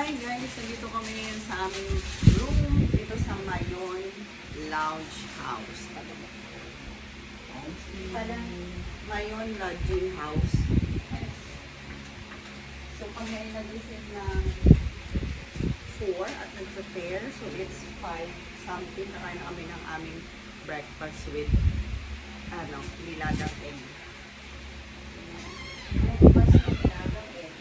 Hi guys! Nandito kami ngayon sa aming room dito sa Mayon Lounge House. Mayon Lodging House. So kami ay nag-isip ng 4 at nag-prepare. So it's 5 something. Nakain na kami ng aming breakfast with nilagang egg. Breakfast ng nilagang egg.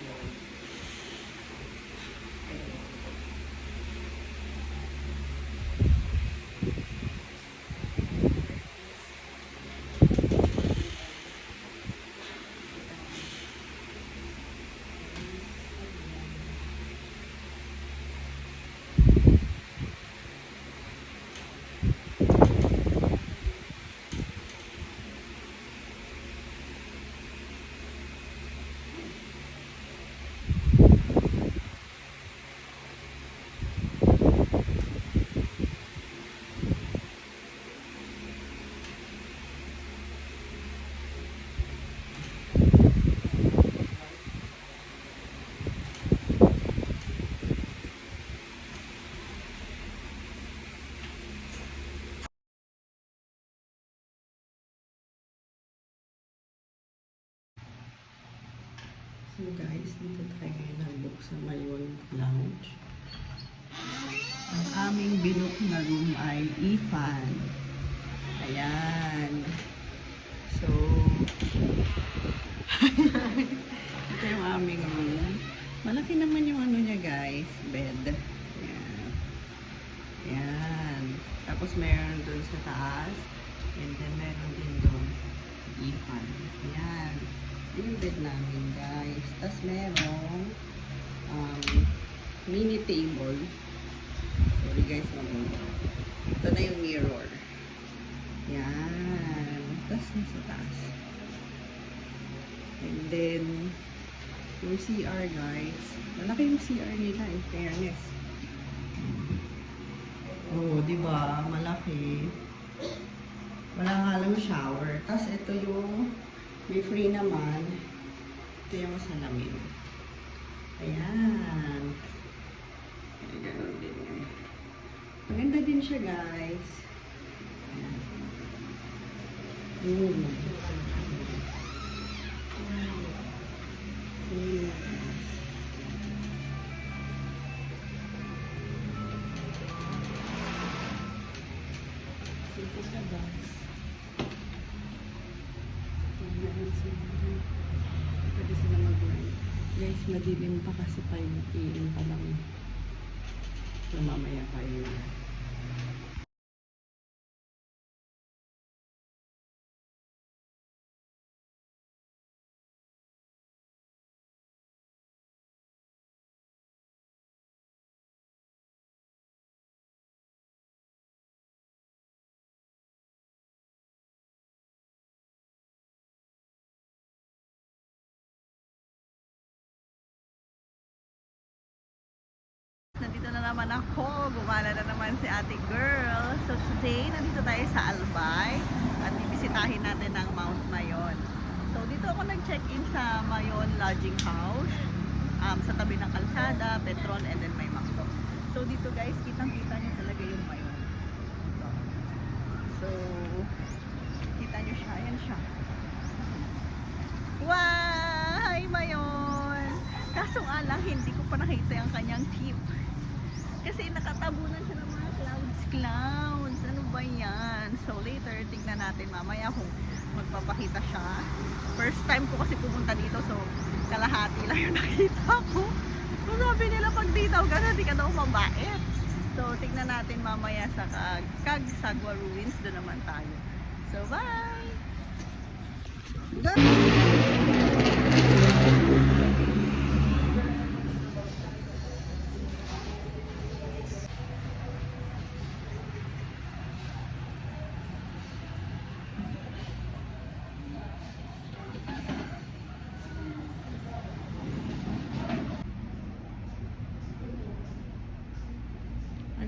So guys, dito tayo nag-book sa Mayon Lounge. Ang aming binook na room ay Ifan. Ayan. So, ito yung aming room. Malaki naman yung ano niya guys, bed. Ayan. Ayan. Tapos meron dun sa taas. And then meron din dun Ifan. Ayan. Yung bed namin guys. Tapos merong mini table. Sorry guys, ito na yung mirror. Yan. Tapos nasa taas. And then yung CR guys. Malaki yung CR nila in fairness. Oh, diba? Malaki. Wala nga lang shower. Tapos ito yung may free naman. Ito yung salamin. Ayan. Ayan, ganun din yun. Maganda din siya, guys. Ayan. Ito siya, guys. Pwede sila mag-ride. Guys, madilim pa kasi 5 PM pa lang. So, mamaya kayo. Nandito na naman ako. Gumala na naman si ate girl. So today, nandito tayo sa Albay at bibisitahin natin ang Mount Mayon. So dito ako nag-check-in sa Mayon Lodging House. Sa tabi ng kalsada, Petron, and then may Macdo. So dito guys, kitang-kita nyo talaga yung Mayon. So, kita nyo siya. Ayan siya. Wow! Hi Mayon! Kaso nga lang, hindi ko pa nakita yung kanyang tip. Kasi nakatabunan siya ng mga clouds. Ano ba yan? So later, tingnan natin mamaya kung magpapakita siya. First time ko kasi pumunta dito, so kalahati lang yung nakita ko. So sabi nila pag dito ka na, di ka daw mabait. So tingnan natin mamaya sa Cagsagua Ruins, doon naman tayo. So bye!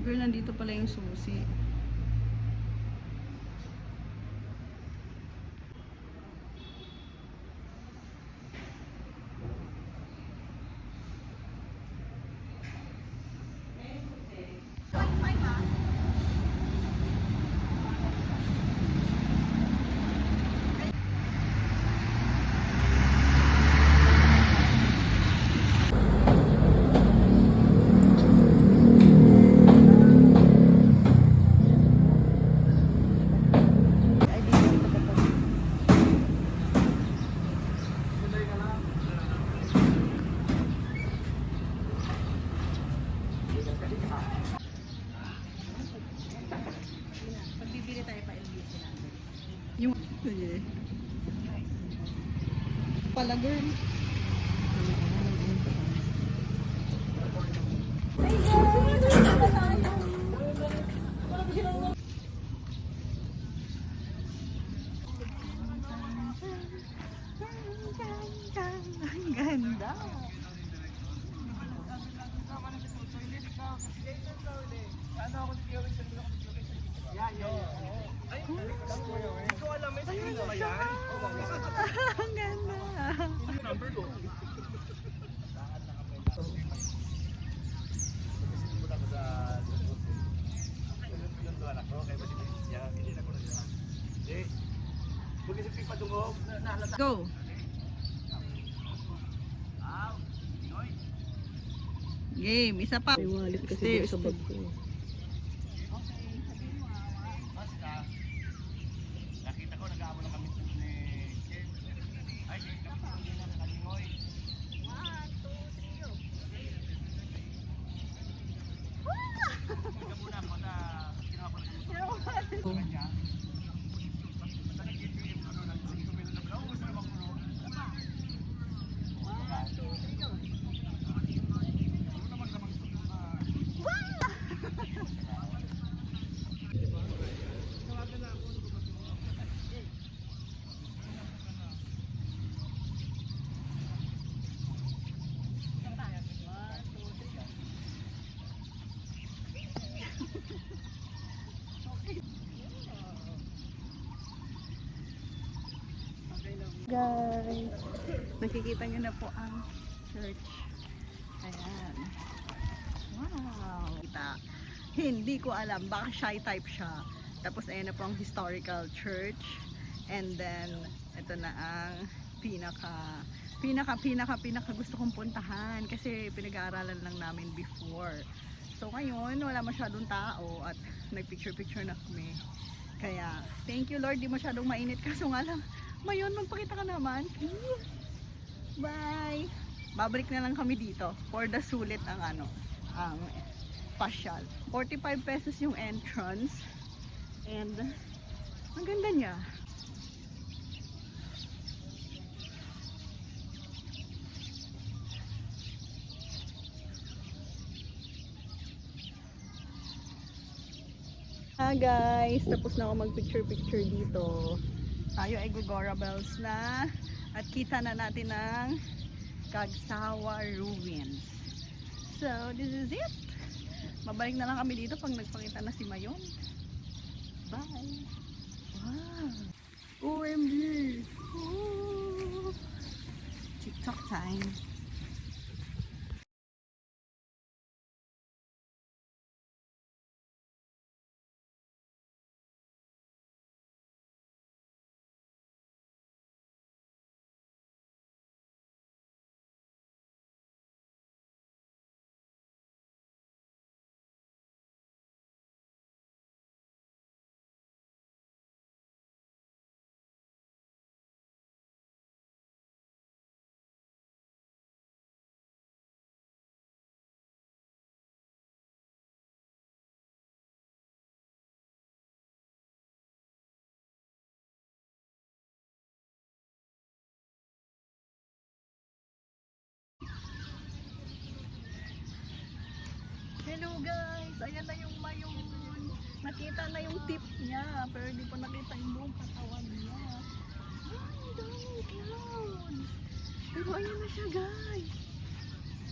Girl, nandito pala yung susi. pala, girl. Ang ganda. Ang ganda. Go. Game, isa pa. May wallet kasi sa bag ko. Nakita ko nag-aamo na kami ni Ken. Ay, Ken ka pa. Kalingoy. 1, 2, 3, go. Ikaw muna ako na ginawa ko na kanya. Basta nag-game ano na 5 minuto na. Oo, gusto naman ko. 1, 2, 3, go. Ano naman naman Guys, nakikita nyo na po ang church. Ayan. Wow. Kita. Hindi ko alam, baka shy type siya. Tapos ayan na po ang historical church. And then, ito na ang pinaka gusto kong puntahan. Kasi pinag-aaralan lang namin before. So ngayon, wala masyadong tao at nagpicture-picture na kami. Kaya, thank you Lord, di masyadong mainit. Kaso nga lang, Mayon, magpakita ka naman. Bye! Babalik na lang kami dito for the sulit ang ang pasyal. 45 pesos yung entrance. And, ang ganda niya. Hi guys! Tapos na ako mag-picture-picture dito. Tayo ay Gogora Bells na at kita na natin ang Kagsawa Ruins. So, this is it. Mabalik na lang kami dito pag nagpakita na si Mayon. Bye! Wow! OMG! Oh. TikTok time! Hello guys! Ayan na yung Mayon. Nakita na yung tip niya. Pero hindi pa nakita yung buong katawan niya. Ay, ang daming clouds! Pero ayan na siya guys!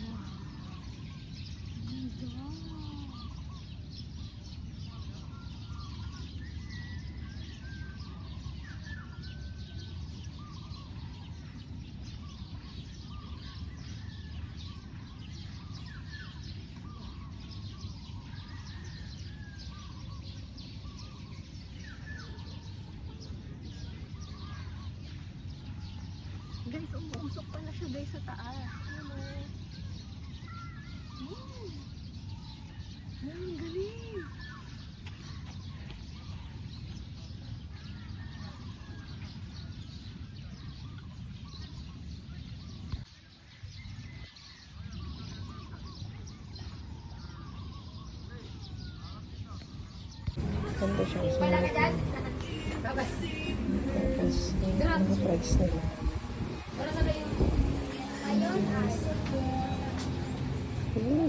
Wow! Ang ganda! Guys, umuusok pala siya guys sa taas. Hello. Ang galing. Ganda siya. Wala ka dyan? Tapos, ano price nila? Ooh.